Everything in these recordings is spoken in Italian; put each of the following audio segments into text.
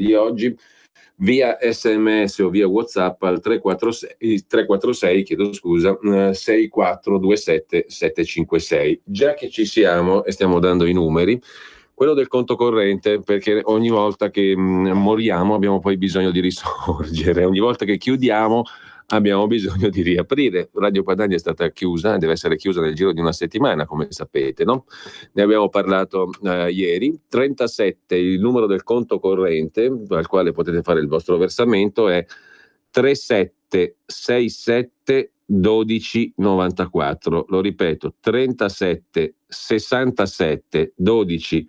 di oggi via SMS o via WhatsApp al 346 6427 756. Già che ci siamo e stiamo dando i numeri, quello del conto corrente, perché ogni volta che moriamo abbiamo poi bisogno di risorgere, ogni volta che chiudiamo abbiamo bisogno di riaprire. Radio Padania è stata chiusa, deve essere chiusa nel giro di una settimana, come sapete, no? Ne abbiamo parlato ieri. 37, il numero del conto corrente al quale potete fare il vostro versamento è 3767 12 94. Lo ripeto, 37 67 12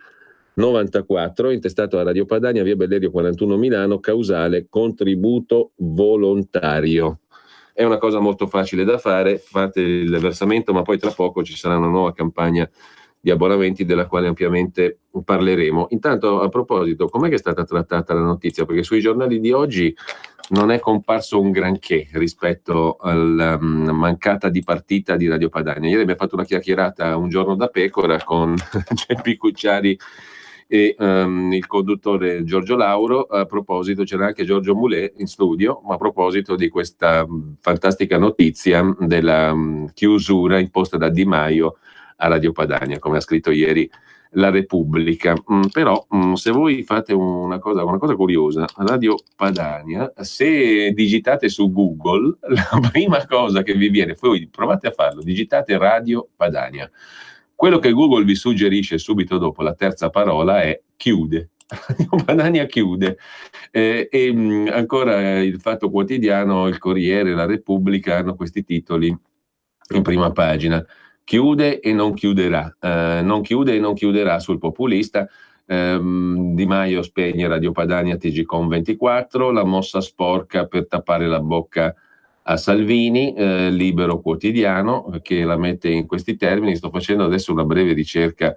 94, intestato a Radio Padania, via Bellerio 41 Milano, causale contributo volontario. È una cosa molto facile da fare, fate il versamento, ma poi tra poco ci sarà una nuova campagna di abbonamenti della quale ampiamente parleremo. Intanto, a proposito, com'è che è stata trattata la notizia? Perché sui giornali di oggi non è comparso un granché rispetto alla mancata di partita di Radio Padania. Ieri abbiamo fatto una chiacchierata un giorno da pecora con Geppi Cucciari e il conduttore Giorgio Lauro. A proposito, c'era anche Giorgio Mulè in studio, ma a proposito di questa fantastica notizia della chiusura imposta da Di Maio a Radio Padania, come ha scritto ieri La Repubblica. Però se voi fate una cosa curiosa, Radio Padania, se digitate su Google, la prima cosa che vi viene, voi provate a farlo, digitate Radio Padania. Quello che Google vi suggerisce subito dopo la terza parola è chiude. Radio Padania chiude. Ancora il Fatto Quotidiano, il Corriere, la Repubblica hanno questi titoli in prima pagina. Chiude e non chiuderà. Non chiude e non chiuderà sul populista. Di Maio spegne Radio Padania TGcom 24, la mossa sporca per tappare la bocca a Salvini, Libero Quotidiano, che la mette in questi termini. Sto facendo adesso una breve ricerca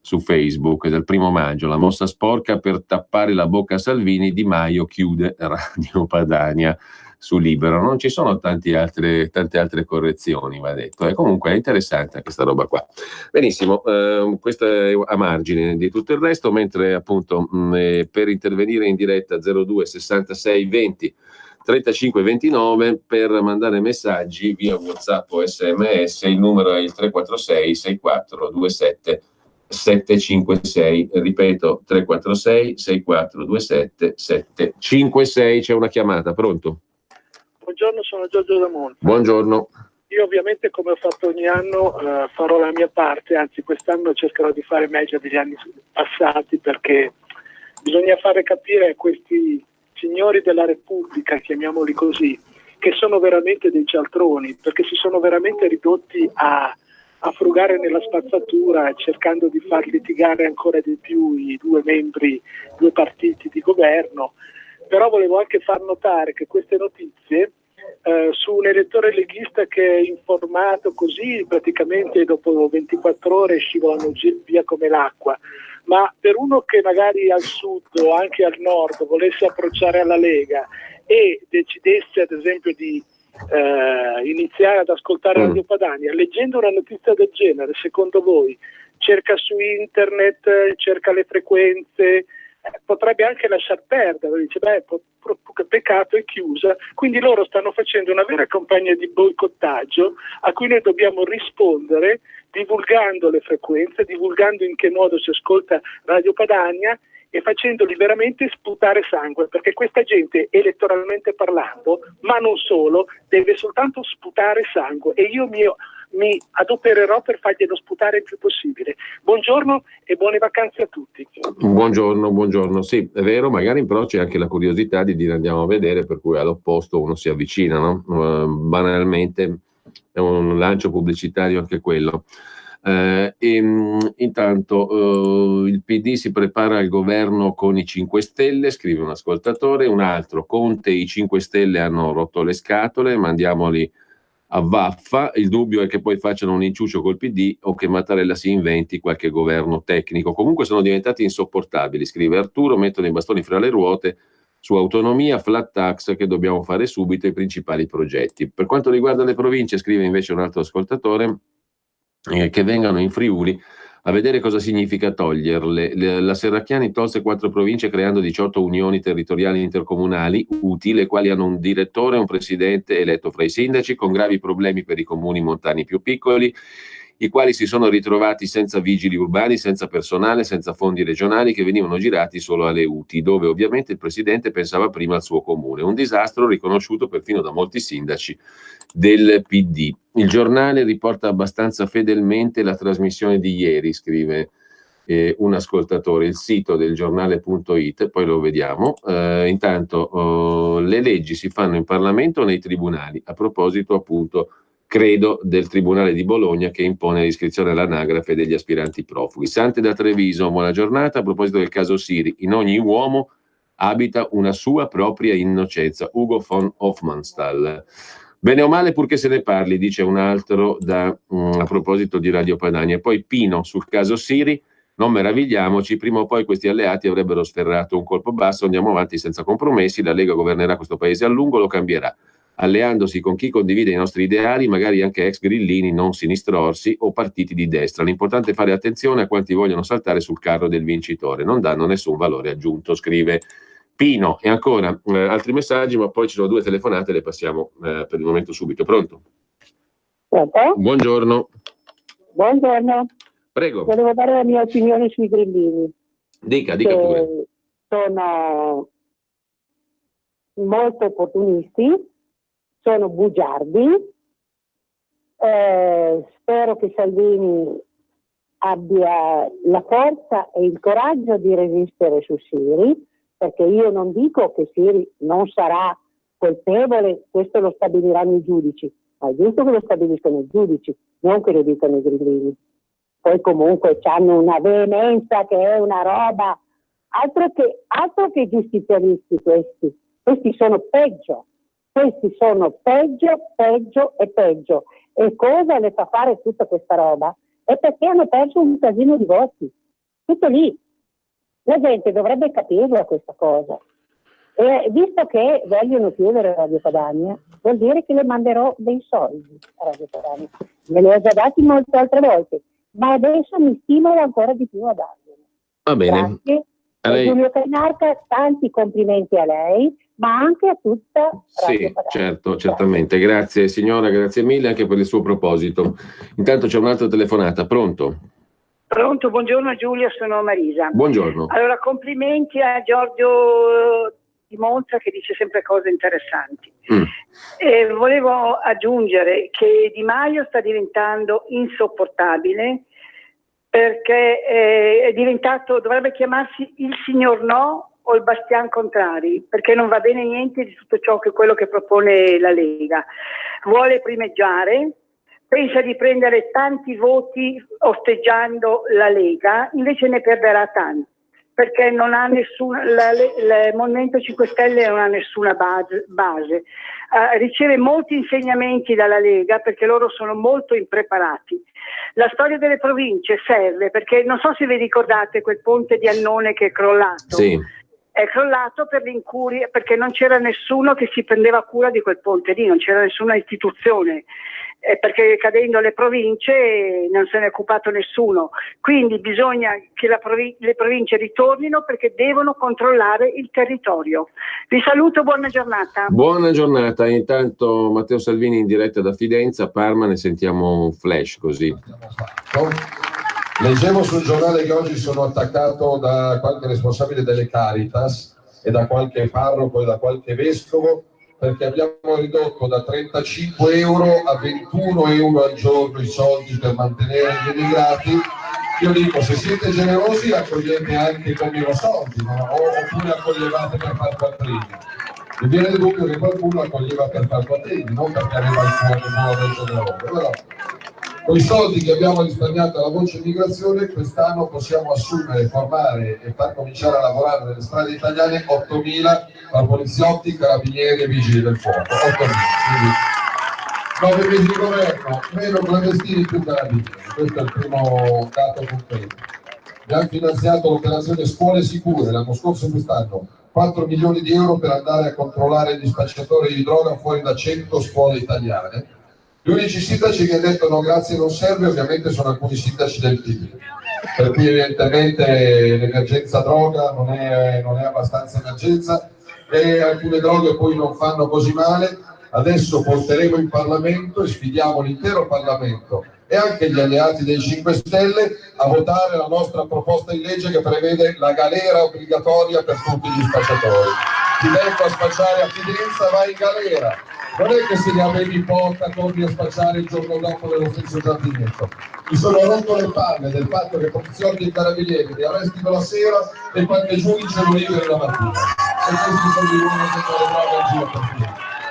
su Facebook del 1 maggio, la mossa sporca per tappare la bocca a Salvini, Di Maio chiude Radio Padania su Libero. Non ci sono tante altre correzioni, va detto. Comunque è interessante questa roba qua. Benissimo, questo è a margine di tutto il resto, mentre appunto per intervenire in diretta 02 66 20 35 29 per mandare messaggi via WhatsApp o SMS, il numero è il 346 64 27 756, ripeto 346 64 27 756. C'è una chiamata, pronto? Buongiorno, sono Giorgio Damonte. Buongiorno. Io ovviamente, come ho fatto ogni anno, farò la mia parte, anzi quest'anno cercherò di fare meglio degli anni passati, perché bisogna fare capire a questi signori della Repubblica, chiamiamoli così, che sono veramente dei cialtroni, perché si sono veramente ridotti a frugare nella spazzatura, cercando di far litigare ancora di più i due partiti di governo. Però volevo anche far notare che queste notizie su un elettore leghista che è informato così, praticamente dopo 24 ore scivolano via come l'acqua, ma per uno che magari al sud o anche al nord volesse approcciare alla Lega e decidesse ad esempio di iniziare ad ascoltare Radio Padania, leggendo una notizia del genere, secondo voi cerca su internet, cerca le frequenze, potrebbe anche lasciar perdere, dice peccato, è chiusa. Quindi loro stanno facendo una vera campagna di boicottaggio a cui noi dobbiamo rispondere divulgando le frequenze, divulgando in che modo si ascolta Radio Padania e facendoli veramente sputare sangue, perché questa gente, elettoralmente parlando, ma non solo, deve soltanto sputare sangue, e io mi adopererò per farglielo sputare il più possibile. Buongiorno e buone vacanze a tutti. Buongiorno. Sì, è vero, magari però c'è anche la curiosità di dire andiamo a vedere, per cui all'opposto uno si avvicina, no? Banalmente è un lancio pubblicitario anche quello. Intanto il PD si prepara al governo con i 5 Stelle, scrive un ascoltatore. Un altro: Conte e i 5 Stelle hanno rotto le scatole, mandiamoli a vaffa. Il dubbio è che poi facciano un inciuccio col PD o che Mattarella si inventi qualche governo tecnico. Comunque sono diventati insopportabili, scrive Arturo, mettono i bastoni fra le ruote su autonomia, flat tax, che dobbiamo fare subito, i principali progetti. Per quanto riguarda le province, scrive invece un altro ascoltatore, che vengano in Friuli a vedere cosa significa toglierle. La Serracchiani tolse 4 province creando 18 unioni territoriali intercomunali UTI, le quali hanno un direttore e un presidente eletto fra i sindaci, con gravi problemi per i comuni montani più piccoli, i quali si sono ritrovati senza vigili urbani, senza personale, senza fondi regionali che venivano girati solo alle UTI, dove ovviamente il presidente pensava prima al suo comune. Un disastro riconosciuto perfino da molti sindaci del PD. Il giornale riporta abbastanza fedelmente la trasmissione di ieri, scrive un ascoltatore, il sito del giornale.it, poi lo vediamo. Intanto le leggi si fanno in Parlamento o nei tribunali, a proposito appunto credo del Tribunale di Bologna che impone l'iscrizione all'anagrafe degli aspiranti profughi. Sante da Treviso, buona giornata. A proposito del caso Siri, in ogni uomo abita una sua propria innocenza. Ugo von Hofmannsthal. Bene o male purché se ne parli, dice un altro a proposito di Radio Padania. E poi Pino sul caso Siri, non meravigliamoci, prima o poi questi alleati avrebbero sferrato un colpo basso, andiamo avanti senza compromessi, la Lega governerà questo paese a lungo, lo cambierà, alleandosi con chi condivide i nostri ideali, magari anche ex grillini non sinistrorsi o partiti di destra. L'importante è fare attenzione a quanti vogliono saltare sul carro del vincitore, non danno nessun valore aggiunto, scrive Pino. E ancora altri messaggi, ma poi ci sono 2 telefonate, le passiamo per il momento subito. Pronto? Buongiorno. Buongiorno. Prego. Volevo dare la mia opinione sui grillini. Dica pure. Sono molto opportunisti, sono bugiardi, spero che Salvini abbia la forza e il coraggio di resistere su Siri, perché io non dico che Siri non sarà colpevole, questo lo stabiliranno i giudici, ma è giusto che lo stabiliscano i giudici, non che lo dicano i grillini. Poi comunque hanno una veemenza che è una roba, altro che giustizialisti questi sono peggio. Questi sono peggio e peggio. E cosa le fa fare tutta questa roba? È perché hanno perso un casino di voti. Tutto lì. La gente dovrebbe capirla questa cosa. E visto che vogliono chiudere Radio Padania, vuol dire che le manderò dei soldi a Radio Padania. Me li ho già dati molte altre volte, ma adesso mi stimolo ancora di più a dargliene. Va bene. Grazie. Giulio Cainarca, tanti complimenti a lei, ma anche a tutta Radio Padania. Certo, certamente. Grazie signora, grazie mille anche per il suo proposito. Intanto c'è un'altra telefonata, pronto? Pronto, buongiorno Giulia, sono Marisa. Buongiorno. Allora, complimenti a Giorgio di Monza che dice sempre cose interessanti. Volevo aggiungere che Di Maio sta diventando insopportabile perché è diventato, dovrebbe chiamarsi il signor no o il Bastian Contrari, perché non va bene niente di tutto ciò che quello che propone la Lega. Vuole primeggiare, pensa di prendere tanti voti osteggiando la Lega, invece ne perderà tanti, perché non ha il Movimento 5 Stelle non ha nessuna base. Riceve molti insegnamenti dalla Lega perché loro sono molto impreparati. La storia delle province serve perché non so se vi ricordate quel ponte di Annone che è crollato. Sì. È crollato per l'incuria, perché non c'era nessuno che si prendeva cura di quel ponte lì, non c'era nessuna istituzione. Perché cadendo le province non se ne è occupato nessuno, quindi bisogna che le province ritornino perché devono controllare il territorio. Vi saluto, buona giornata. Buona giornata, intanto Matteo Salvini in diretta da Fidenza, Parma, ne sentiamo un flash così. Leggevo sul giornale che oggi sono attaccato da qualche responsabile delle Caritas e da qualche parroco e da qualche vescovo perché abbiamo ridotto da 35 euro a 21 euro al giorno i soldi per mantenere gli immigrati. Io dico, se siete generosi accogliete anche con meno soldi, no? Oppure accoglievate per far quattrini. Mi viene il dubbio che qualcuno accoglieva per far quattrini, non perché aveva il cuore buono del generoso. Però, con i soldi che abbiamo risparmiato alla voce immigrazione, quest'anno possiamo assumere, formare e far cominciare a lavorare nelle strade italiane 8.000 tra poliziotti, carabinieri e vigili del fuoco. 8.000. Quindi 9 mesi di governo, meno clandestini più carabinieri. Questo è il primo dato concreto. Abbiamo finanziato l'operazione Scuole Sicure l'anno scorso e quest'anno 4 milioni di euro per andare a controllare gli spacciatori di droga fuori da 100 scuole italiane. Gli unici sindaci che hanno detto no grazie non serve ovviamente sono alcuni sindaci del PD. per cui evidentemente l'emergenza droga non è abbastanza emergenza e alcune droghe poi non fanno così male. Adesso porteremo in Parlamento e sfidiamo l'intero Parlamento e anche gli alleati dei 5 Stelle a votare la nostra proposta di legge che prevede la galera obbligatoria per tutti gli spacciatori. Chi venga a spacciare a Fidenza va in galera. Non è che se ne avevi poca torni a spacciare il giorno dopo nello stesso giardinetto. Mi sono rotto le palle del fatto che poliziotti e carabinieri li arrestino la sera e qualche giudice lo liberi la mattina. E questi sono gli uomini che le droghe in giro per qui.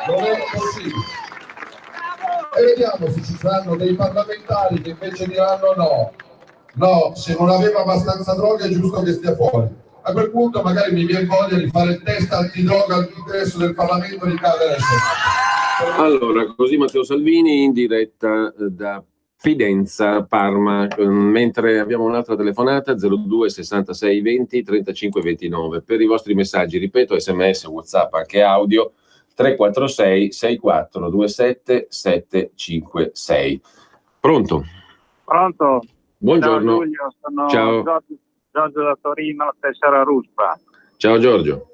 Non è possibile. E vediamo se ci saranno dei parlamentari che invece diranno no, se non aveva abbastanza droga è giusto che stia fuori. A quel punto magari mi viene voglia di fare il test antidroga all'ingresso del Parlamento di Camera e Senato. Allora, così Matteo Salvini in diretta da Fidenza, Parma, mentre abbiamo un'altra telefonata 02 66 20 35 29 per i vostri messaggi, ripeto, SMS, WhatsApp, anche audio 346 64 27 756. Pronto? Pronto? Buongiorno. Ciao Giulio, sono Ciao. Giorgio da Torino, tessera Ruspa. Ciao Giorgio.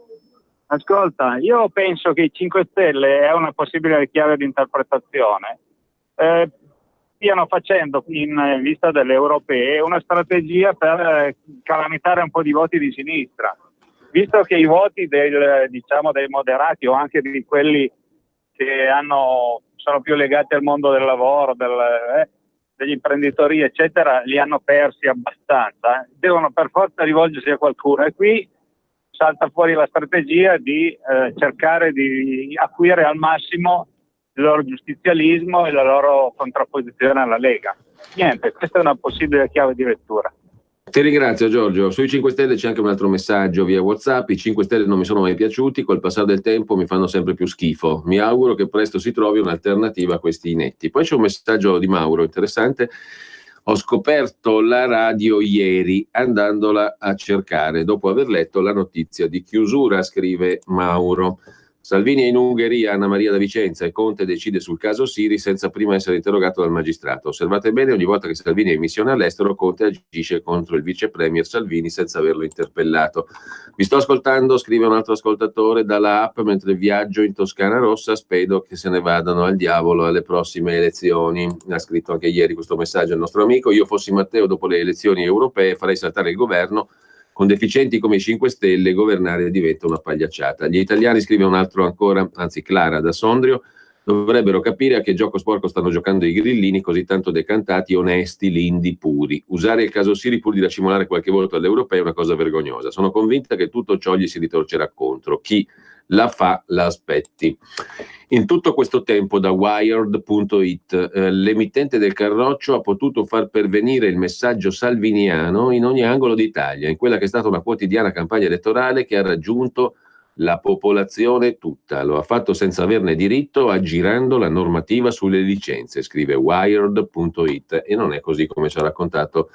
Ascolta, io penso che i 5 Stelle è una possibile chiave di interpretazione. Stiano facendo, in vista delle europee, una strategia per calamitare un po' di voti di sinistra. Visto che i voti dei moderati o anche di quelli che sono più legati al mondo del lavoro, degli imprenditori, eccetera, li hanno persi abbastanza, devono per forza rivolgersi a qualcuno e qui salta fuori la strategia di cercare di acuire al massimo il loro giustizialismo e la loro contrapposizione alla Lega. Niente, questa è una possibile chiave di lettura. Ti ringrazio Giorgio. Sui 5 Stelle c'è anche un altro messaggio via WhatsApp. I 5 Stelle non mi sono mai piaciuti, col passare del tempo mi fanno sempre più schifo. Mi auguro che presto si trovi un'alternativa a questi inetti. Poi c'è un messaggio di Mauro interessante. Ho scoperto la radio ieri andandola a cercare dopo aver letto la notizia di chiusura, scrive Mauro. Salvini è in Ungheria, Anna Maria da Vicenza e Conte decide sul caso Siri senza prima essere interrogato dal magistrato. Osservate bene, ogni volta che Salvini è in missione all'estero, Conte agisce contro il vice premier Salvini senza averlo interpellato. Vi sto ascoltando, scrive un altro ascoltatore dalla app mentre viaggio in Toscana Rossa, spero che se ne vadano al diavolo alle prossime elezioni. Ha scritto anche ieri questo messaggio il nostro amico. Io fossi Matteo dopo le elezioni europee farei saltare il governo. Con deficienti come i 5 Stelle governare diventa una pagliacciata. Gli italiani, scrive un altro ancora, anzi Clara da Sondrio, dovrebbero capire a che gioco sporco stanno giocando i grillini così tanto decantati, onesti, lindi, puri. Usare il caso Siri pur di racimolare qualche voto all'europeo è una cosa vergognosa. Sono convinta che tutto ciò gli si ritorcerà contro. Chi la fa la aspetti. In tutto questo tempo da Wired.it l'emittente del Carroccio ha potuto far pervenire il messaggio salviniano in ogni angolo d'Italia, in quella che è stata una quotidiana campagna elettorale che ha raggiunto la popolazione tutta. Lo ha fatto senza averne diritto, aggirando la normativa sulle licenze, scrive Wired.it, e non è così come ci ha raccontato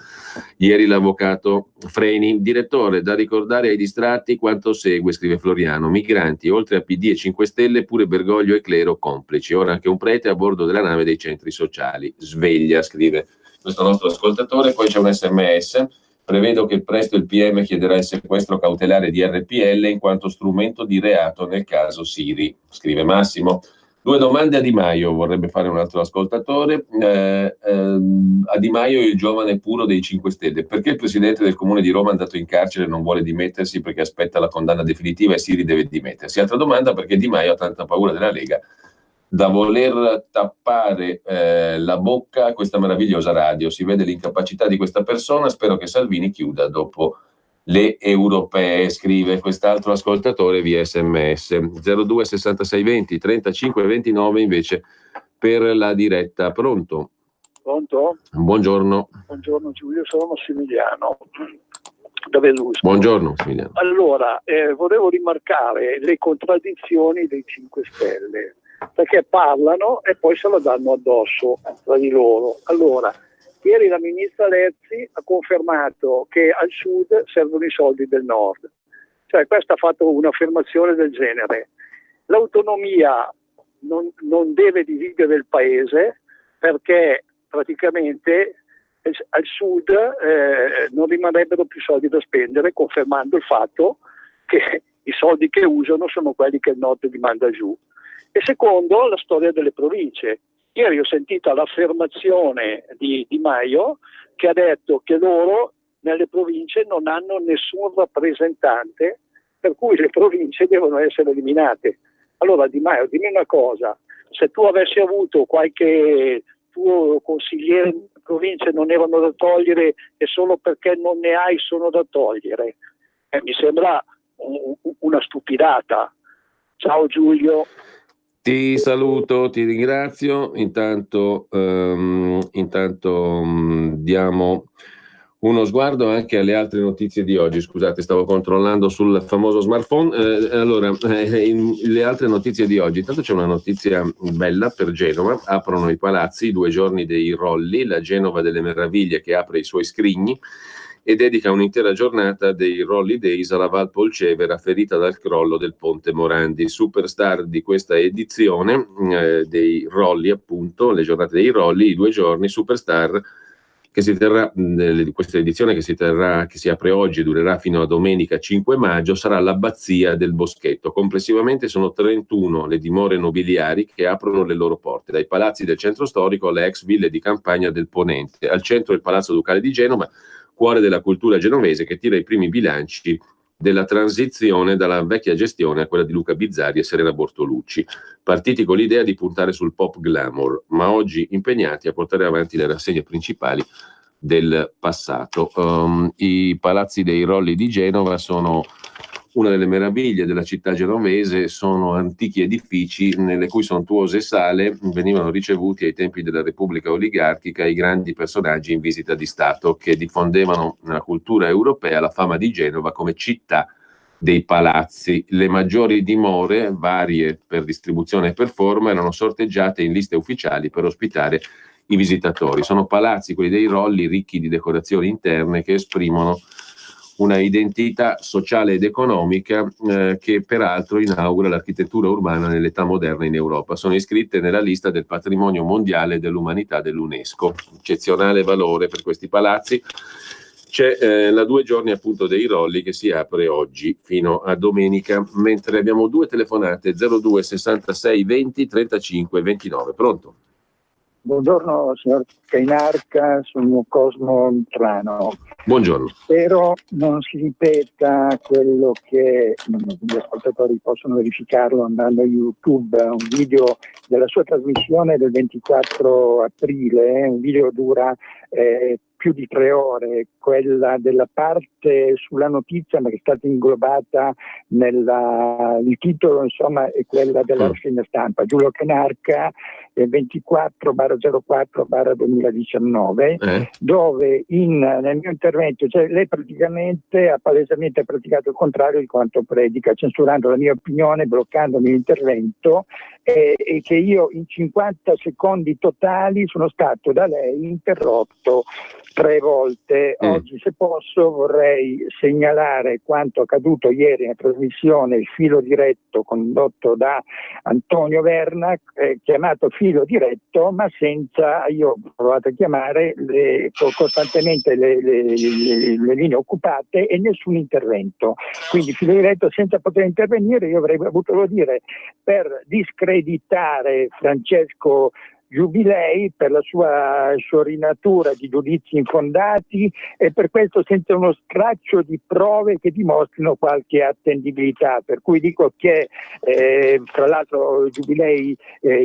ieri l'avvocato Freni. Direttore, da ricordare ai distratti quanto segue, scrive Floriano: migranti, oltre a PD e 5 Stelle, pure Bergoglio e Clero complici, ora anche un prete a bordo della nave dei centri sociali. Sveglia, scrive questo nostro ascoltatore. Poi c'è un SMS. Prevedo che presto il PM chiederà il sequestro cautelare di RPL in quanto strumento di reato nel caso Siri, scrive Massimo. 2 domande a Di Maio, vorrebbe fare un altro ascoltatore. A Di Maio, il giovane puro dei 5 Stelle. Perché il presidente del comune di Roma, andato in carcere, non vuole dimettersi perché aspetta la condanna definitiva e Siri deve dimettersi? Altra domanda, perché Di Maio ha tanta paura della Lega da voler tappare la bocca a questa meravigliosa radio. Si vede l'incapacità di questa persona. Spero che Salvini chiuda dopo le europee, scrive quest'altro ascoltatore via SMS. 02 66 20 35 29 invece per la diretta. Pronto? Pronto? Buongiorno. Buongiorno Giulio, sono Massimiliano da Velusco. Buongiorno Massimiliano. Allora, volevo rimarcare le contraddizioni dei 5 Stelle, perché parlano e poi se la danno addosso tra di loro. Allora, ieri la ministra Lezzi ha confermato che al sud servono i soldi del nord. Cioè, questa ha fatto un'affermazione del genere. L'autonomia non deve dividere il paese perché praticamente al sud non rimarrebbero più soldi da spendere, confermando il fatto che i soldi che usano sono quelli che il nord li manda giù. E secondo, la storia delle province. Ieri ho sentito l'affermazione di Di Maio che ha detto che loro nelle province non hanno nessun rappresentante, per cui le province devono essere eliminate. Allora Di Maio, dimmi una cosa, se tu avessi avuto qualche tuo consigliere in provincia non erano da togliere e solo perché non ne hai sono da togliere, mi sembra una stupidata. Ciao Giulio. Ti saluto, ti ringrazio. Intanto diamo uno sguardo anche alle altre notizie di oggi. Scusate, stavo controllando sul famoso smartphone. Le altre notizie di oggi. Intanto c'è una notizia bella per Genova. Aprono i palazzi, 2 giorni dei rolli, la Genova delle meraviglie che apre i suoi scrigni e dedica un'intera giornata dei Rolli Days alla Val Polcevera, ferita dal crollo del Ponte Morandi. Superstar di questa edizione dei Rolli, appunto, le giornate dei Rolli, i 2 giorni, superstar che si terrà, di questa edizione che si apre oggi e durerà fino a domenica 5 maggio, sarà l'Abbazia del Boschetto. Complessivamente sono 31 le dimore nobiliari che aprono le loro porte, dai palazzi del centro storico alle ex ville di campagna del Ponente. Al centro il Palazzo Ducale di Genova, cuore della cultura genovese, che tira i primi bilanci della transizione dalla vecchia gestione a quella di Luca Bizzarri e Serena Bortolucci, partiti con l'idea di puntare sul pop glamour, ma oggi impegnati a portare avanti le rassegne principali del passato. I palazzi dei Rolli di Genova sono una delle meraviglie della città genovese, sono antichi edifici nelle cui sontuose sale venivano ricevuti ai tempi della Repubblica oligarchica i grandi personaggi in visita di Stato che diffondevano nella cultura europea la fama di Genova come città dei palazzi. Le maggiori dimore, varie per distribuzione e per forma, erano sorteggiate in liste ufficiali per ospitare i visitatori. Sono palazzi, quelli dei Rolli, ricchi di decorazioni interne che esprimono una identità sociale ed economica che peraltro inaugura l'architettura urbana nell'età moderna in Europa. Sono iscritte nella lista del patrimonio mondiale dell'umanità dell'UNESCO. Eccezionale valore per questi palazzi. C'è la 2 giorni appunto dei Rolli che si apre oggi fino a domenica, mentre abbiamo 2 telefonate 02 66 20 35 29. Pronto? Buongiorno signor Cainarca, sono Cosmo Trano. Buongiorno. Spero non si ripeta quello che gli ascoltatori possono verificarlo andando a YouTube, un video della sua trasmissione del 24 aprile, un video dura più di 3 ore, quella della parte sulla notizia ma che è stata inglobata il titolo insomma è quella della rassegna stampa. Giulio Cainarca 24/04/2019 dove nel mio intervento, cioè lei praticamente ha palesemente praticato il contrario di quanto predica, censurando la mia opinione, bloccando il mio intervento e che io in 50 secondi totali sono stato da lei interrotto 3 volte. Oggi, se posso, vorrei segnalare quanto accaduto ieri nella trasmissione Il Filo Diretto condotto da Antonio Verna, chiamato Filo Diretto, ma senza, io ho provato a chiamare costantemente le linee occupate e nessun intervento. Quindi Filo Diretto senza poter intervenire. Io avrei voluto dire per discreditare Francesco Giubilei per la sua sciorinatura di giudizi infondati e per questo senza uno straccio di prove che dimostrino qualche attendibilità, per cui dico che tra l'altro Giubilei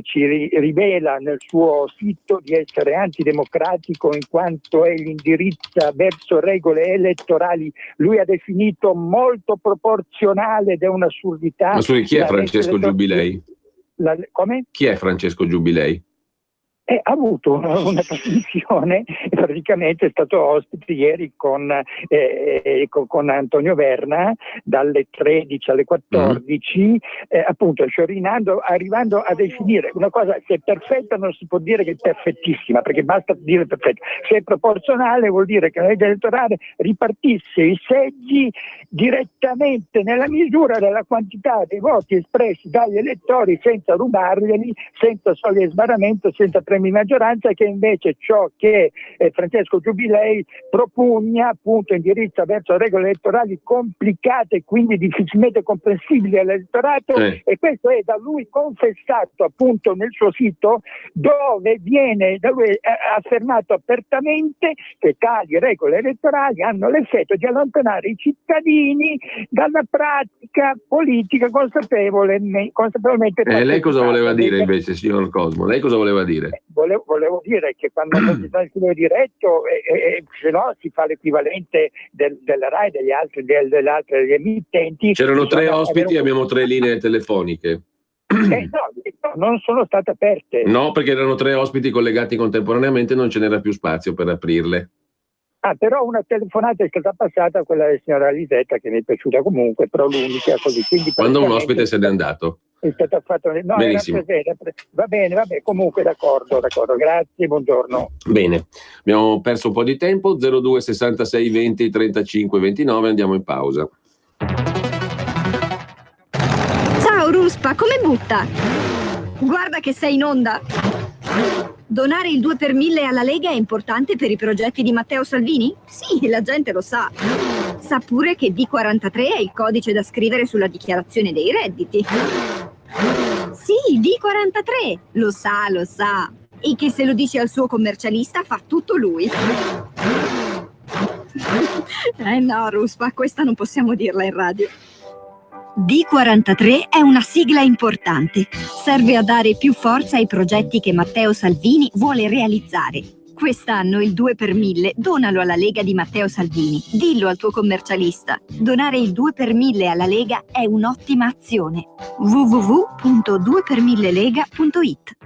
ci rivela nel suo sito di essere antidemocratico in quanto egli indirizza verso regole elettorali, lui ha definito molto proporzionale ed è un'assurdità. Ma chi è Francesco Giubilei? Come? Chi è Francesco Giubilei? Ha avuto una trasmissione, praticamente è stato ospite ieri con Antonio Verna dalle 13 alle 14, appunto sciorinando, arrivando a definire una cosa che è perfetta, non si può dire che è perfettissima, perché basta dire perfetta. Se è proporzionale vuol dire che la legge elettorale ripartisse i seggi direttamente nella misura della quantità dei voti espressi dagli elettori senza rubarglieli, senza soglie di sbarramento, senza premi di maggioranza, che invece ciò che Francesco Giubilei propugna appunto indirizza verso regole elettorali complicate e quindi difficilmente comprensibili all'elettorato, e questo è da lui confessato appunto nel suo sito, dove viene da lui affermato apertamente che tali regole elettorali hanno l'effetto di allontanare i cittadini dalla pratica politica consapevolmente lei cosa voleva dire invece, signor Cosmo? Lei cosa voleva dire? Volevo dire che quando non si fa il filo diretto, se no si fa l'equivalente della RAI e delle altre emittenti. C'erano 3 ospiti e abbiamo 3 linee telefoniche. No, non sono state aperte. No, perché erano 3 ospiti collegati contemporaneamente, non ce n'era più spazio per aprirle. Però una telefonata è stata passata, quella della signora Lisetta, che mi è piaciuta comunque, però l'unica così. Quindi quando un ospite se n'è andato. È stato fatto. No, benissimo. Va bene, comunque d'accordo. Grazie, buongiorno. Bene, abbiamo perso un po' di tempo. 02 66 20 35 29, andiamo in pausa. Ciao Ruspa, come butta? Guarda che sei in onda. Donare il 2 per 1000 alla Lega è importante per i progetti di Matteo Salvini? Sì, la gente lo sa. Sa pure che D43 è il codice da scrivere sulla dichiarazione dei redditi. Sì, D43, lo sa. E che se lo dice al suo commercialista fa tutto lui. No, Ruspa, questa non possiamo dirla in radio. D43 è una sigla importante. Serve a dare più forza ai progetti che Matteo Salvini vuole realizzare. Quest'anno il 2 per 1000 donalo alla Lega di Matteo Salvini. Dillo al tuo commercialista. Donare il 2 per 1000 alla Lega è un'ottima azione. www.2per1000lega.it.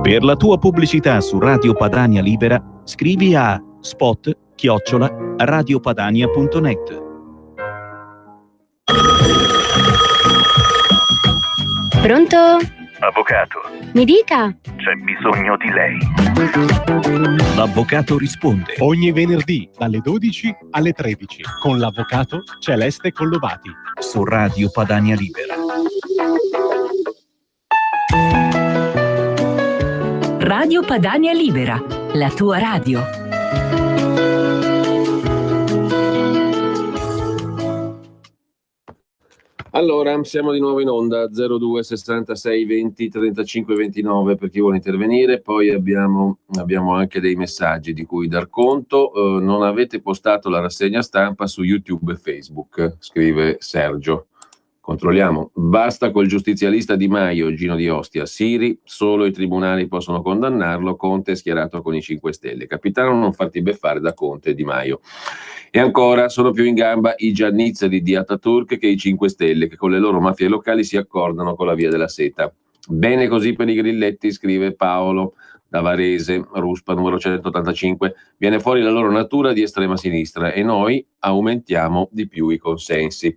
Per la tua pubblicità su Radio Padania Libera, scrivi a spot@radiopadania.net. Pronto? Avvocato. Mi dica. C'è bisogno di lei. L'avvocato risponde ogni venerdì dalle 12 alle 13 con l'avvocato Celeste Collovati su Radio Padania Libera. Radio Padania Libera, la tua radio. Allora, siamo di nuovo in onda, 02 66 20 35 29 per chi vuole intervenire. Poi abbiamo anche dei messaggi di cui dar conto. Non avete postato la rassegna stampa su YouTube e Facebook, scrive Sergio. Controlliamo. Basta col giustizialista Di Maio, Gino Di Ostia. Siri, solo i tribunali possono condannarlo. Conte è schierato con i 5 Stelle. Capitano, non farti beffare da Conte e Di Maio. E ancora, sono più in gamba i giannizzeri di Ataturk che i 5 Stelle, che con le loro mafie locali si accordano con la via della seta. Bene così per i grilletti, scrive Paolo da Varese, Ruspa numero 185. Viene fuori la loro natura di estrema sinistra e noi aumentiamo di più i consensi.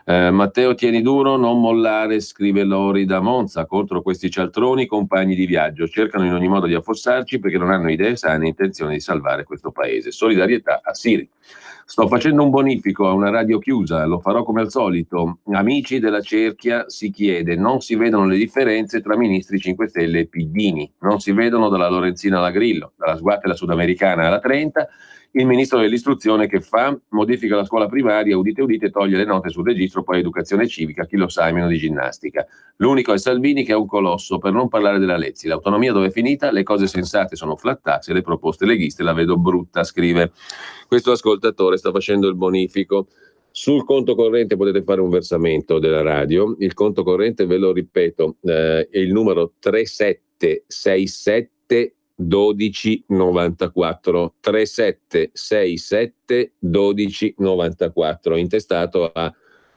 Matteo, tieni duro, non mollare, scrive Lori da Monza. Contro questi cialtroni, compagni di viaggio, cercano in ogni modo di affossarci perché non hanno idee sane e intenzione di salvare questo paese. Solidarietà a Siri. Sto facendo un bonifico a una radio chiusa, lo farò come al solito. Amici della cerchia, si chiede, non si vedono le differenze tra ministri 5 Stelle e Piddini, non si vedono dalla Lorenzina alla Grillo, dalla Sguattera sudamericana alla 30, il ministro dell'istruzione che fa, modifica la scuola primaria, udite udite, toglie le note sul registro, poi educazione civica, chi lo sa, meno di ginnastica. L'unico è Salvini che è un colosso, per non parlare della Lezzi. L'autonomia dove è finita? Le cose sensate sono flat tax e le proposte leghiste la vedo brutta, scrive questo ascoltatore, sta facendo il bonifico. Sul conto corrente potete fare un versamento della radio, il conto corrente, ve lo ripeto, è il numero 3767 1294 3767 1294, intestato a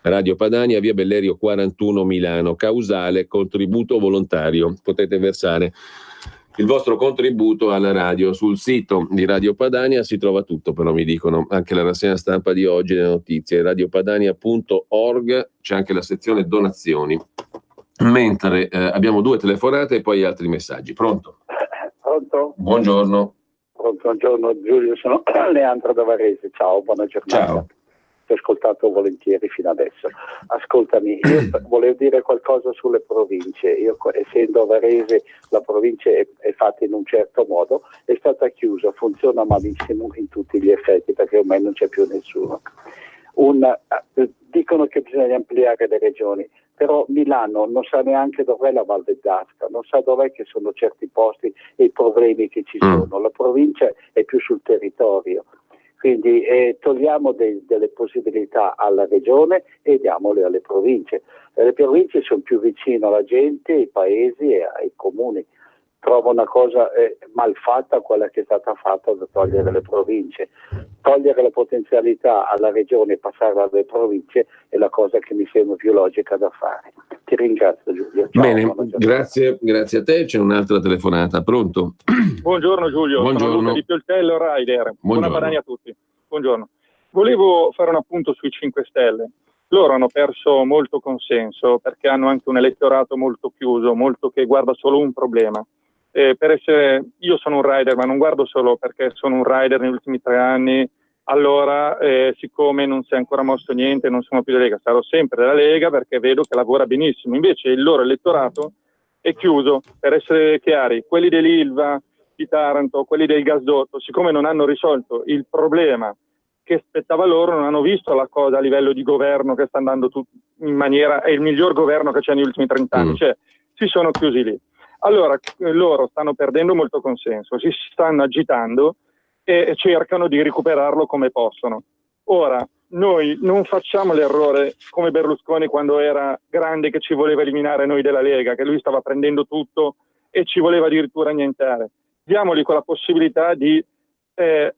Radio Padania, via Bellerio 41 Milano, causale contributo volontario. Potete versare il vostro contributo alla radio. Sul sito di Radio Padania si trova tutto, però mi dicono anche la rassegna stampa di oggi, le notizie, radiopadania.org, c'è anche la sezione donazioni. Mentre abbiamo 2 telefonate e poi altri messaggi. Pronto? Pronto? Buongiorno. Buongiorno Giulio, sono Leandro da Varese, ciao, buona giornata. Ciao. ti ho ascoltato volentieri fino adesso. Ascoltami, io volevo dire qualcosa sulle province. Io, essendo Varese, la provincia è fatta in un certo modo, è stata chiusa, funziona malissimo in tutti gli effetti perché ormai non c'è più nessuno. Dicono che bisogna ampliare le regioni, però Milano non sa neanche dov'è la Val d'Asca, non sa dov'è che sono certi posti e i problemi che ci sono. La provincia è più sul territorio, quindi togliamo delle possibilità alla regione e diamole alle province. Le province sono più vicine alla gente, ai paesi e ai comuni. Trovo una cosa mal fatta quella che è stata fatta da togliere le province. Togliere la potenzialità alla regione e passarla alle province è la cosa che mi sembra più logica da fare. Ti ringrazio, Giulio. Ciao, bene, grazie a te. C'è un'altra telefonata. Pronto? Buongiorno Giulio, buongiorno. Sono Luca di Pioltello, Rider. Buona Padania a tutti. Buongiorno. Volevo fare un appunto sui 5 Stelle. Loro hanno perso molto consenso perché hanno anche un elettorato molto chiuso, molto che guarda solo un problema. Io sono un rider, ma non guardo solo perché sono un rider negli ultimi 3 anni, allora siccome non si è ancora mosso niente, non sono più della Lega, sarò sempre della Lega perché vedo che lavora benissimo. Invece il loro elettorato è chiuso, per essere chiari, quelli dell'Ilva di Taranto, quelli del gasdotto, siccome non hanno risolto il problema che spettava loro, non hanno visto la cosa a livello di governo che sta andando in maniera, è il miglior governo che c'è negli ultimi 30 anni, cioè si sono chiusi lì. Allora loro stanno perdendo molto consenso, si stanno agitando e cercano di recuperarlo come possono. Ora, noi non facciamo l'errore come Berlusconi quando era grande che ci voleva eliminare noi della Lega, che lui stava prendendo tutto e ci voleva addirittura annientare. Diamogli quella possibilità di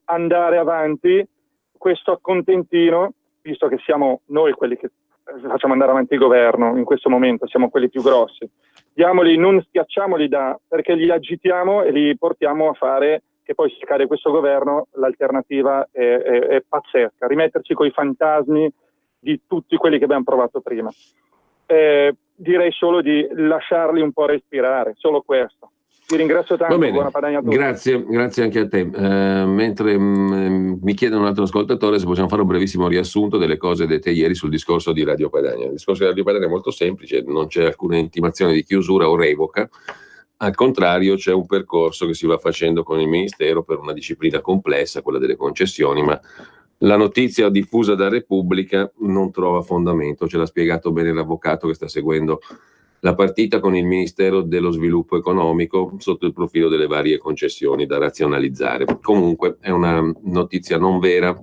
andare avanti, questo accontentino, visto che siamo noi quelli che facciamo andare avanti il governo in questo momento, siamo quelli più grossi. Diamoli, non schiacciamoli perché li agitiamo e li portiamo a fare che poi se cade questo governo l'alternativa è pazzesca, rimetterci coi fantasmi di tutti quelli che abbiamo provato prima. Direi solo di lasciarli un po' respirare, solo questo. Ti ringrazio tanto, buona Padania a tutti. Grazie anche a te. Mentre mi chiede un altro ascoltatore se possiamo fare un brevissimo riassunto delle cose dette ieri sul discorso di Radio Padania. Il discorso di Radio Padania è molto semplice, non c'è alcuna intimazione di chiusura o revoca, al contrario c'è un percorso che si va facendo con il Ministero per una disciplina complessa, quella delle concessioni, ma la notizia diffusa da Repubblica non trova fondamento, ce l'ha spiegato bene l'avvocato che sta seguendo la partita con il Ministero dello Sviluppo Economico sotto il profilo delle varie concessioni da razionalizzare. Comunque è una notizia non vera,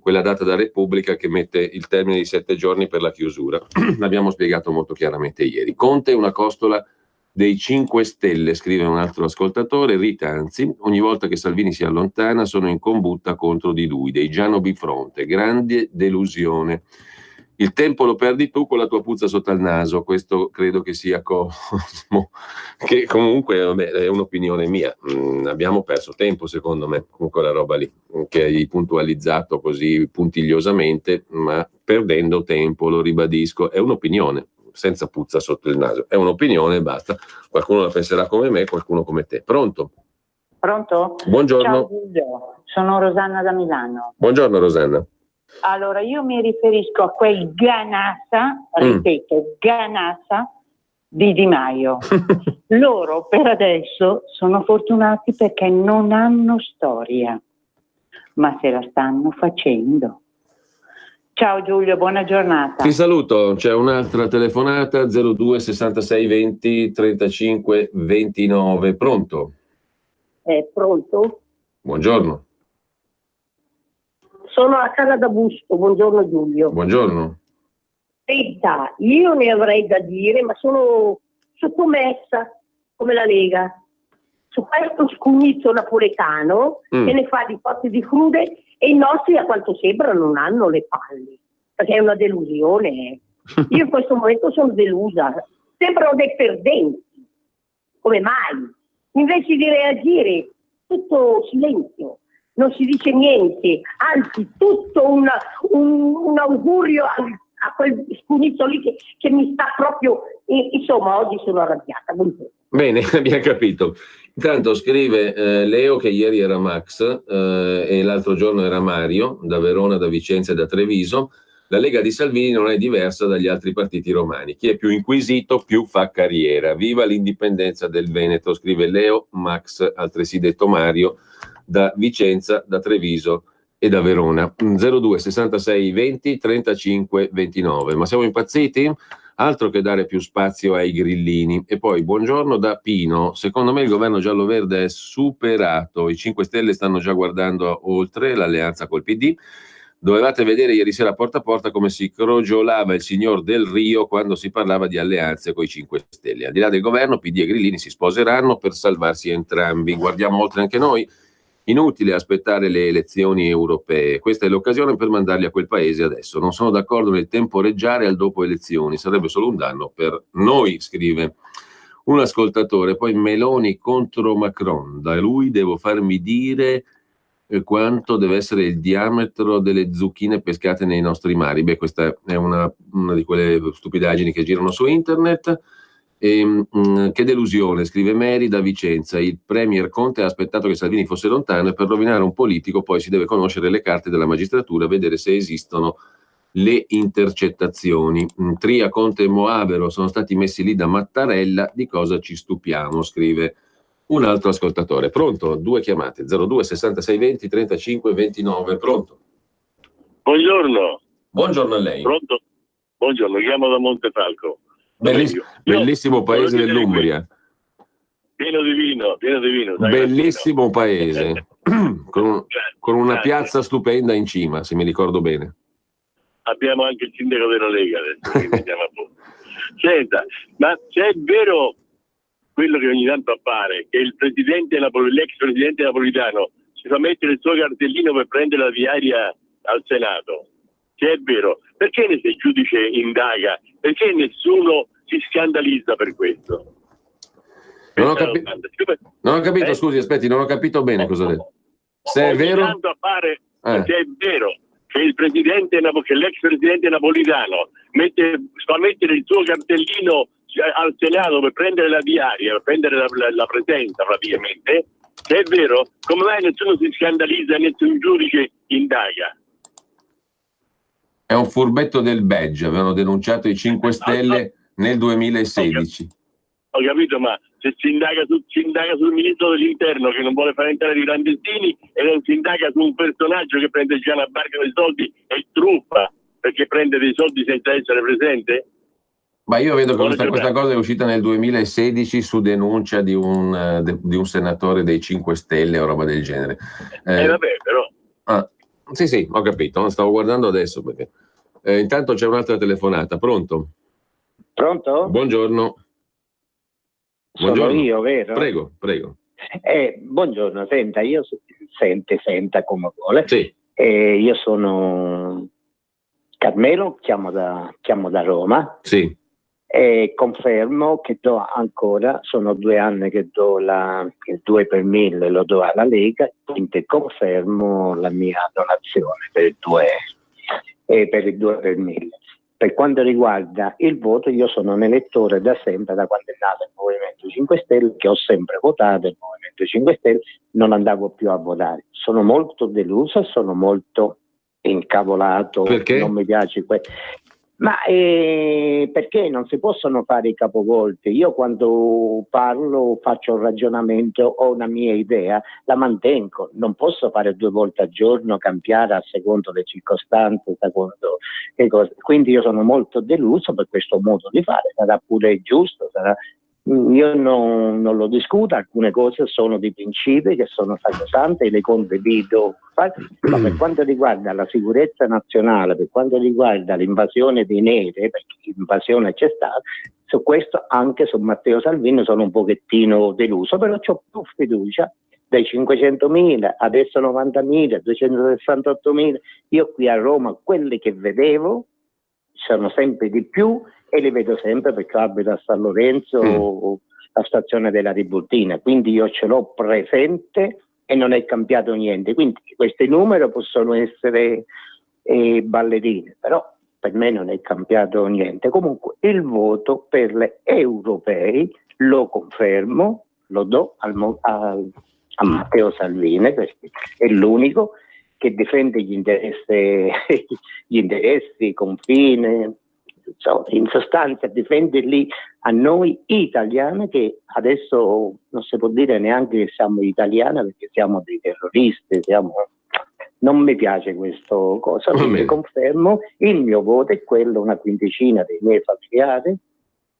quella data da Repubblica che mette il termine di 7 giorni per la chiusura. L'abbiamo spiegato molto chiaramente ieri. Conte è una costola dei 5 Stelle, scrive un altro ascoltatore. Rita, anzi, ogni volta che Salvini si allontana sono in combutta contro di lui, dei Giano Bifronte, grande delusione. Il tempo lo perdi tu con la tua puzza sotto al naso, questo credo che sia Cosmo, che comunque è un'opinione mia. Abbiamo perso tempo secondo me con quella roba lì, che hai puntualizzato così puntigliosamente, ma perdendo tempo, lo ribadisco, è un'opinione, senza puzza sotto il naso, è un'opinione e basta. Qualcuno la penserà come me, qualcuno come te. Pronto? Pronto? Buongiorno. Ciao Giulio, sono Rosanna da Milano. Buongiorno Rosanna. Allora, io mi riferisco a quel ganassa, ripeto, ganassa di Di Maio. Loro per adesso sono fortunati perché non hanno storia, ma se la stanno facendo. Ciao Giulio, buona giornata. Ti saluto, c'è un'altra telefonata, 02 66 20 35 29. Pronto? Pronto? Buongiorno. Sono a Cala da Busto, buongiorno Giulio. Buongiorno. Senta, io ne avrei da dire, ma sono sottomessa come la Lega. Su questo scugizzo napoletano che ne fa di cotte di crude e i nostri a quanto sembra non hanno le palle, perché è una delusione. Io in questo momento sono delusa, sembrano dei perdenti. Come mai? Invece di reagire, tutto silenzio. Non si dice niente, anzi tutto un augurio a quel scunizzo lì che mi sta proprio, insomma oggi sono arrabbiata. Buongiorno. Bene, abbiamo capito. Intanto scrive Leo che ieri era Max e l'altro giorno era Mario, da Verona, da Vicenza e da Treviso. La Lega di Salvini non è diversa dagli altri partiti romani. Chi è più inquisito più fa carriera. Viva l'indipendenza del Veneto, scrive Leo Max, altresì detto Mario, da Vicenza, da Treviso e da Verona. 02 66 20 35 29. Ma siamo impazziti? Altro che dare più spazio ai grillini. E poi buongiorno da Pino. Secondo me il governo giallo-verde è superato. I 5 Stelle stanno già guardando oltre l'alleanza col PD. Dovevate vedere ieri sera porta a porta come si crogiolava il signor Del Rio quando si parlava di alleanze con i 5 Stelle. Al di là del governo, PD e grillini si sposeranno per salvarsi entrambi. Guardiamo oltre anche noi. Inutile aspettare le elezioni europee, questa è l'occasione per mandarli a quel paese adesso. Non sono d'accordo nel temporeggiare al dopo elezioni, sarebbe solo un danno per noi, scrive un ascoltatore. Poi Meloni contro Macron, da lui devo farmi dire quanto deve essere il diametro delle zucchine pescate nei nostri mari. Beh, questa è una di quelle stupidaggini che girano su internet. Che delusione, scrive Mary da Vicenza. Il premier Conte ha aspettato che Salvini fosse lontano e per rovinare un politico poi si deve conoscere le carte della magistratura, vedere se esistono le intercettazioni. Tria, Conte e Moavero sono stati messi lì da Mattarella, di cosa ci stupiamo, scrive un altro ascoltatore. Pronto? 2 chiamate, 02 66 20 35 29. Pronto? Buongiorno. Buongiorno a lei. Pronto? Buongiorno, chiamo da Montefalco. Bellissimo paese dell'Umbria. Pieno di vino. Bellissimo paese, con una piazza stupenda in cima, se mi ricordo bene. Abbiamo anche il sindaco della Lega adesso, che chiama Senta, ma se è vero quello che ogni tanto appare, che l'ex presidente Napolitano si fa mettere il suo cartellino per prendere la viaria al Senato, se è vero, perché il giudice indaga? Perché nessuno si scandalizza per questo? Non ho capito, scusi, aspetti, non ho capito bene cosa ha detto. Se è vero, appare, se è vero che l'ex presidente Napolitano fa mettere il suo cartellino al Senato per prendere la diaria, per prendere la presenza praticamente, se è vero, come mai nessuno si scandalizza e nessun giudice indaga? È un furbetto del badge, avevano denunciato i 5 Stelle nel 2016. Ho capito, ma se si indaga sul ministro dell'interno che non vuole far entrare i clandestini e non si indaga su un personaggio che prende già una barca dei soldi e truffa perché prende dei soldi senza essere presente? Ma io vedo che questa cosa è uscita nel 2016 su denuncia di un senatore dei 5 Stelle o roba del genere. Vabbè, però. Sì, ho capito, stavo guardando adesso perché. Intanto c'è un'altra telefonata, pronto? Pronto? Buongiorno. Sono io, vero? Prego. Buongiorno, senta come vuole. Sì. Io sono Carmelo, chiamo da Roma. Sì. E confermo che do ancora, sono 2 anni che do il 2 per 1000, lo do alla Lega, quindi confermo la mia donazione per il 2 per 1000. Per quanto riguarda il voto, io sono un elettore da sempre, da quando è nato il Movimento 5 Stelle, che ho sempre votato il Movimento 5 Stelle, non andavo più a votare. Sono molto deluso, sono molto incavolato. Perché? Non mi piace Ma perché non si possono fare i capovolti? Io quando parlo faccio un ragionamento, ho una mia idea, la mantengo, non posso fare 2 volte al giorno, cambiare a secondo le circostanze, secondo le cose. Quindi io sono molto deluso per questo modo di fare, sarà pure giusto, io non lo discuto, alcune cose sono di principi che sono sacrosante e le condivido, ma per quanto riguarda la sicurezza nazionale, per quanto riguarda l'invasione dei neri, perché l'invasione c'è stata, su questo anche su Matteo Salvini sono un pochettino deluso, però ho più fiducia dai 500.000, adesso 90.000, 268.000, io qui a Roma quelli che vedevo sono sempre di più e li vedo sempre perché abito a San Lorenzo, la stazione della Tiburtina, quindi io ce l'ho presente e non è cambiato niente, quindi questi numeri possono essere ballerine, però per me non è cambiato niente. Comunque il voto per le europei lo confermo, lo do a Matteo Salvini perché è l'unico che difende gli interessi, confine, in sostanza difende lì a noi italiani, che adesso non si può dire neanche che siamo italiani perché siamo dei terroristi, non mi piace questo cosa, quindi confermo il mio voto è quello, una quindicina dei miei familiari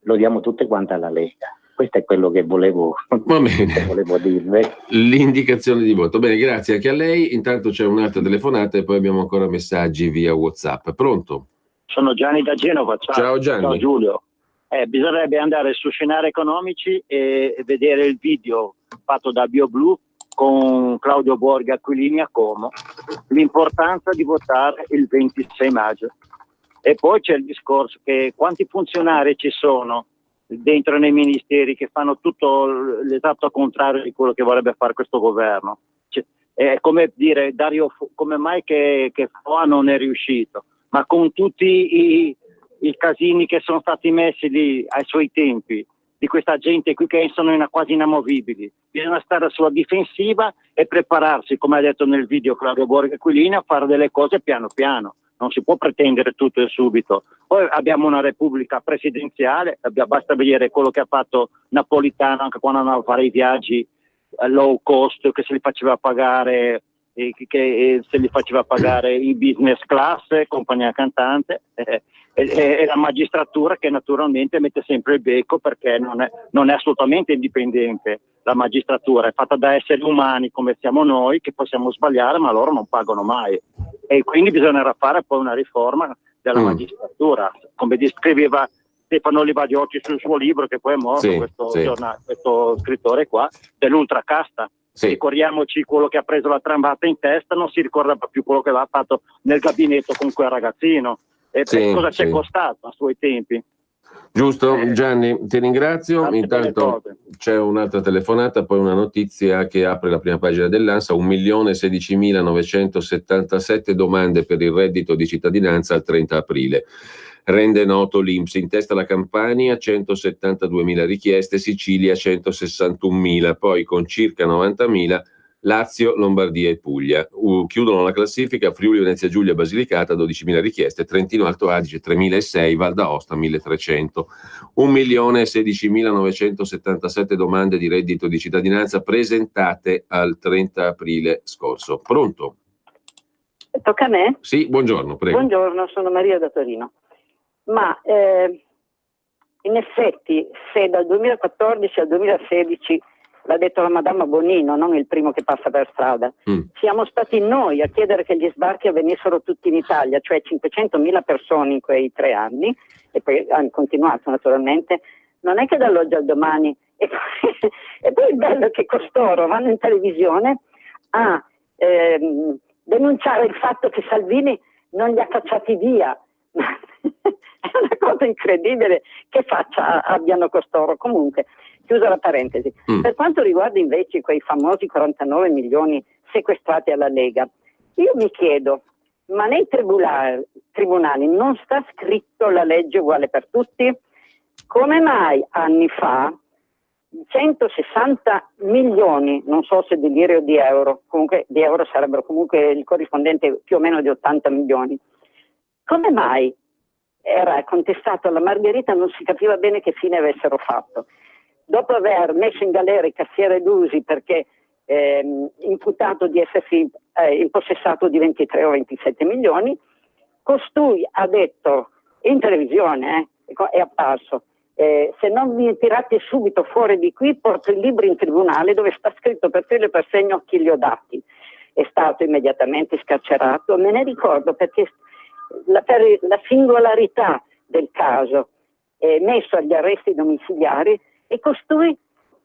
lo diamo tutte quante alla Lega. Questo è quello che volevo dirvi. L'indicazione di voto. Bene, grazie anche a lei. Intanto c'è un'altra telefonata e poi abbiamo ancora messaggi via WhatsApp. Pronto? Sono Gianni da Genova. Ciao Gianni. Ciao Giulio. Bisognerebbe andare su Scenari Economici e vedere il video fatto da BioBlue con Claudio Borghi Aquilini a Como, l'importanza di votare il 26 maggio. E poi c'è il discorso che quanti funzionari ci sono dentro nei ministeri che fanno tutto l'esatto contrario di quello che vorrebbe fare questo governo. È come dire come mai che Foa non è riuscito, ma con tutti i casini che sono stati messi lì ai suoi tempi di questa gente qui che sono quasi inamovibili, bisogna stare sulla difensiva e prepararsi, come ha detto nel video Claudio Borghi Aquilini, a fare delle cose piano piano. Non si può pretendere tutto e subito. Poi abbiamo una repubblica presidenziale, basta vedere quello che ha fatto Napolitano anche quando andava a fare i viaggi low cost, che se li faceva pagare in business class, compagnia cantante, e la magistratura che naturalmente mette sempre il becco perché non è assolutamente indipendente. La magistratura è fatta da esseri umani come siamo noi, che possiamo sbagliare ma loro non pagano mai, e quindi bisognerà fare poi una riforma della magistratura, come descriveva Stefano Livadiocci sul suo libro, che poi è morto, questo scrittore qua, dell'ultracasta. Ricordiamoci quello che ha preso la trambata in testa, non si ricorda più quello che aveva fatto nel gabinetto con quel ragazzino e cosa ci è costato a suoi tempi. Giusto, Gianni, ti ringrazio. Intanto c'è un'altra telefonata, poi una notizia che apre la prima pagina dell'ANSA: 1.016.977 domande per il reddito di cittadinanza al 30 aprile. Rende noto l'INPS, in testa la Campania, 172.000 richieste, Sicilia 161.000, poi con circa 90.000 Lazio, Lombardia e Puglia. Chiudono la classifica Friuli, Venezia Giulia e Basilicata, 12.000 richieste, Trentino Alto Adige 3.006, Val d'Aosta 1.300. 1.016.977 domande di reddito di cittadinanza presentate al 30 aprile scorso. Pronto? Tocca a me? Sì, buongiorno, prego. Buongiorno, sono Maria da Torino. Ma in effetti, se dal 2014 al 2016, l'ha detto la Madama Bonino, non il primo che passa per strada, siamo stati noi a chiedere che gli sbarchi avvenissero tutti in Italia, cioè 500.000 persone in quei 3 anni, e poi hanno continuato naturalmente, non è che dall'oggi al domani, e poi il bello è che costoro vanno in televisione a denunciare il fatto che Salvini non li ha cacciati via. È una cosa incredibile che faccia abbiano costoro. Comunque, chiusa la parentesi. Per quanto riguarda invece quei famosi 49 milioni sequestrati alla Lega, io mi chiedo, ma nei tribunali non sta scritto la legge uguale per tutti? Come mai anni fa 160 milioni, non so se di lire o di euro, comunque di euro sarebbero comunque il corrispondente più o meno di 80 milioni, come mai era contestato alla Margherita, non si capiva bene che fine avessero fatto? Dopo aver messo in galera il cassiere Lusi perché imputato di essersi impossessato di 23 o 27 milioni, costui ha detto in televisione, è apparso, se non mi tirate subito fuori di qui porto il libro in tribunale dove sta scritto per filo e per segno chi li ho dati. È stato immediatamente scarcerato, me ne ricordo perché per la singolarità del caso è messo agli arresti domiciliari e costui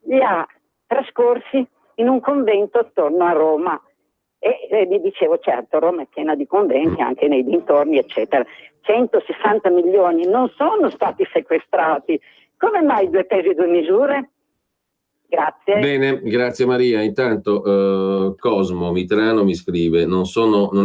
li ha trascorsi in un convento attorno a Roma e vi dicevo, certo, Roma è piena di conventi anche nei dintorni eccetera. 160 milioni non sono stati sequestrati, come mai 2 pesi e 2 misure? Grazie. Bene, grazie Maria. Intanto Cosmo Mitrano mi scrive: non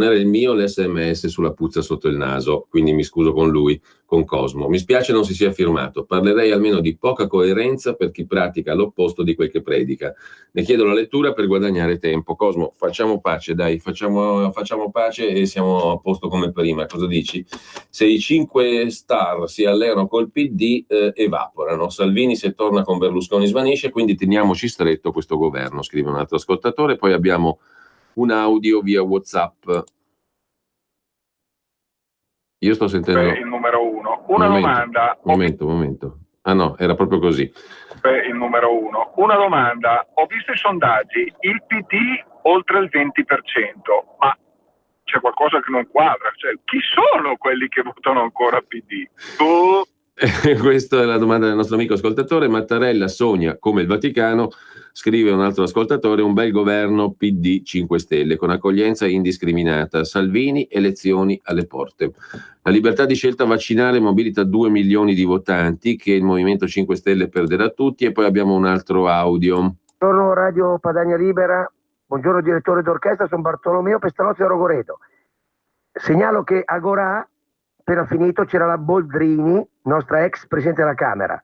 era il mio l'SMS sulla puzza sotto il naso, quindi mi scuso con lui, con Cosmo. Mi spiace non si sia firmato. Parlerei almeno di poca coerenza per chi pratica l'opposto di quel che predica. Ne chiedo la lettura per guadagnare tempo. Cosmo, facciamo pace, dai, facciamo pace e siamo a posto come prima. Cosa dici? Se i 5 star si alleano col PD, evaporano. Salvini, se torna con Berlusconi, svanisce, quindi teniamoci stretto questo governo, scrive un altro ascoltatore. Poi abbiamo un audio via WhatsApp. Io sto sentendo il numero 1. Una domanda. Momento. Ah no, era proprio così. Il numero 1. Una domanda. Ho visto i sondaggi, il PD oltre il 20%, ma c'è qualcosa che non quadra. Cioè, chi sono quelli che votano ancora PD? Questa è la domanda del nostro amico ascoltatore. Mattarella sogna come il Vaticano, scrive un altro ascoltatore, un bel governo PD 5 Stelle con accoglienza indiscriminata, Salvini, elezioni alle porte. La libertà di scelta vaccinale mobilita 2 milioni di votanti che il Movimento 5 Stelle perderà tutti. E poi abbiamo un altro audio. Buongiorno Radio Padania Libera, buongiorno direttore d'orchestra, sono Bartolomeo Pestalozzi da Rogoreto. Segnalo che a Gorà, appena finito, c'era la Boldrini, nostra ex presidente della Camera,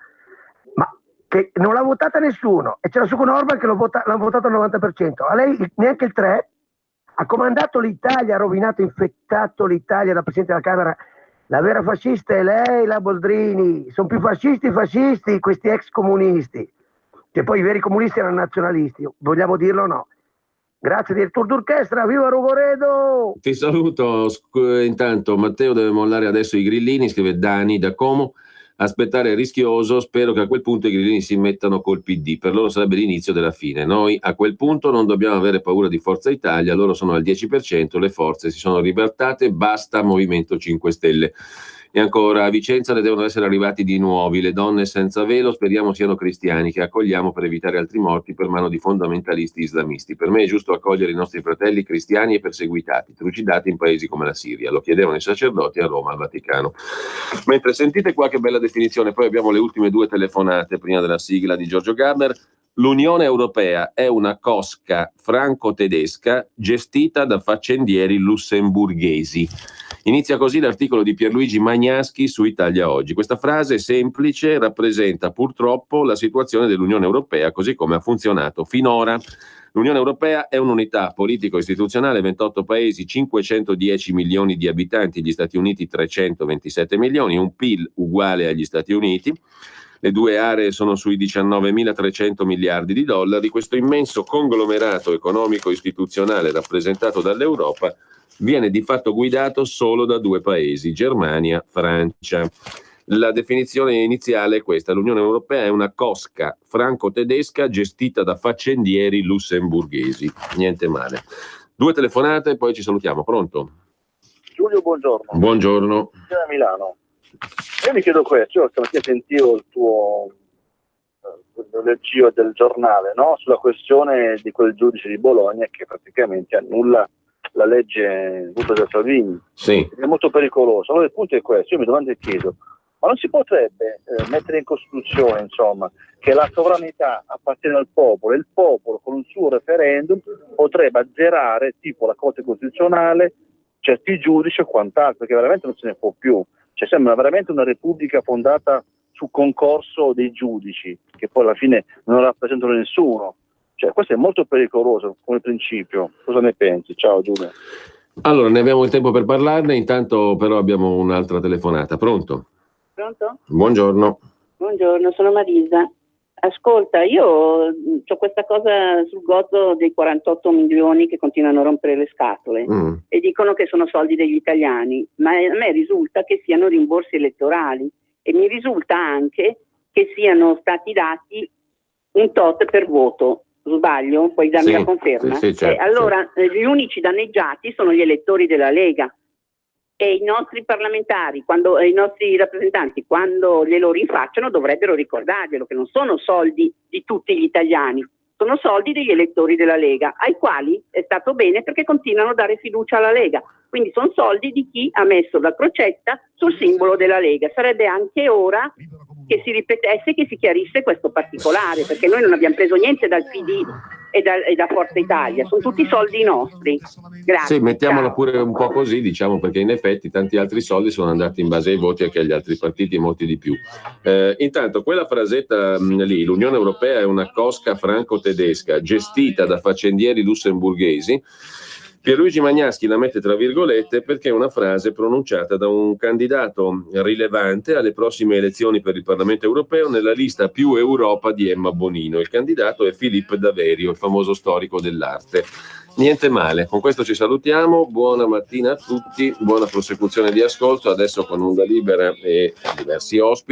ma che non l'ha votata nessuno, e c'era su con Orban che l'ha votato al 90%, a lei neanche il 3%, ha comandato l'Italia, ha rovinato, infettato l'Italia da presidente della Camera. La vera fascista è lei, la Boldrini, sono più fascisti questi ex comunisti, che poi i veri comunisti erano nazionalisti, vogliamo dirlo o no? Grazie direttore d'orchestra, viva Rogoredo! Ti saluto. Intanto Matteo deve mollare adesso i grillini, scrive Dani da Como. Aspettare è rischioso, spero che a quel punto i grillini si mettano col PD, per loro sarebbe l'inizio della fine. Noi a quel punto non dobbiamo avere paura di Forza Italia, loro sono al 10%, le forze si sono libertate, basta Movimento 5 Stelle. E ancora, a Vicenza ne devono essere arrivati di nuovi, le donne senza velo, speriamo siano cristiani, che accogliamo per evitare altri morti per mano di fondamentalisti islamisti. Per me è giusto accogliere i nostri fratelli cristiani e perseguitati, trucidati in paesi come la Siria. Lo chiedevano i sacerdoti a Roma, al Vaticano. Mentre sentite qua che bella definizione, poi abbiamo le ultime 2 telefonate prima della sigla di Giorgio Gaber. L'Unione Europea è una cosca franco-tedesca gestita da faccendieri lussemburghesi. Inizia così l'articolo di Pierluigi Magnaschi su Italia Oggi. Questa frase semplice rappresenta purtroppo la situazione dell'Unione Europea così come ha funzionato finora. L'Unione Europea è un'unità politico-istituzionale, 28 paesi, 510 milioni di abitanti, gli Stati Uniti 327 milioni, un PIL uguale agli Stati Uniti. Le 2 aree sono sui 19.300 miliardi di dollari. Questo immenso conglomerato economico-istituzionale rappresentato dall'Europa viene di fatto guidato solo da 2 paesi, Germania, Francia. La definizione iniziale è questa: l'Unione Europea è una cosca franco-tedesca gestita da faccendieri lussemburghesi. Niente male. 2 telefonate e poi ci salutiamo. Pronto? Giulio, buongiorno. Buongiorno. Da Milano. Io mi chiedo questo, io stamattina sentivo il tuo leggio del giornale, no? Sulla questione di quel giudice di Bologna che praticamente annulla la legge da Salvini. Sì. È molto pericoloso. Allora il punto è questo, io mi domando e chiedo, ma non si potrebbe mettere in Costituzione, insomma, che la sovranità appartiene al popolo e il popolo con un suo referendum potrebbe azzerare, tipo la Corte Costituzionale, certi giudici o quant'altro, perché veramente non se ne può più. Cioè sembra veramente una repubblica fondata su concorso dei giudici, che poi alla fine non rappresentano nessuno. Cioè questo è molto pericoloso come principio. Cosa ne pensi? Ciao Giulio. Allora, ne abbiamo il tempo per parlarne, intanto però abbiamo un'altra telefonata. Pronto? Pronto? Buongiorno. Buongiorno, sono Marisa. Ascolta, io ho questa cosa sul gozzo dei 48 milioni che continuano a rompere le scatole e dicono che sono soldi degli italiani, ma a me risulta che siano rimborsi elettorali e mi risulta anche che siano stati dati un tot per voto. Sbaglio? Puoi darmi la conferma? Sì, certo, allora, gli unici danneggiati sono gli elettori della Lega. E i nostri parlamentari, i nostri rappresentanti, quando glielo rinfacciano, dovrebbero ricordarglielo, che non sono soldi di tutti gli italiani, sono soldi degli elettori della Lega, ai quali è stato bene perché continuano a dare fiducia alla Lega. Quindi sono soldi di chi ha messo la crocetta sul simbolo della Lega. Sarebbe anche ora che si ripetesse, che si chiarisse questo particolare, perché noi non abbiamo preso niente dal PD e da Forza Italia, sono tutti soldi nostri. Grazie. Sì, mettiamola pure un po' così, diciamo, perché in effetti tanti altri soldi sono andati in base ai voti anche agli altri partiti e molti di più. Intanto quella frasetta lì, l'Unione Europea è una cosca franco-tedesca gestita da faccendieri lussemburghesi. Pierluigi Magnaschi la mette tra virgolette perché è una frase pronunciata da un candidato rilevante alle prossime elezioni per il Parlamento europeo nella lista Più Europa di Emma Bonino. Il candidato è Philippe Daverio, il famoso storico dell'arte. Niente male, con questo ci salutiamo, buona mattina a tutti, buona prosecuzione di ascolto, adesso con Onda Libera e diversi ospiti.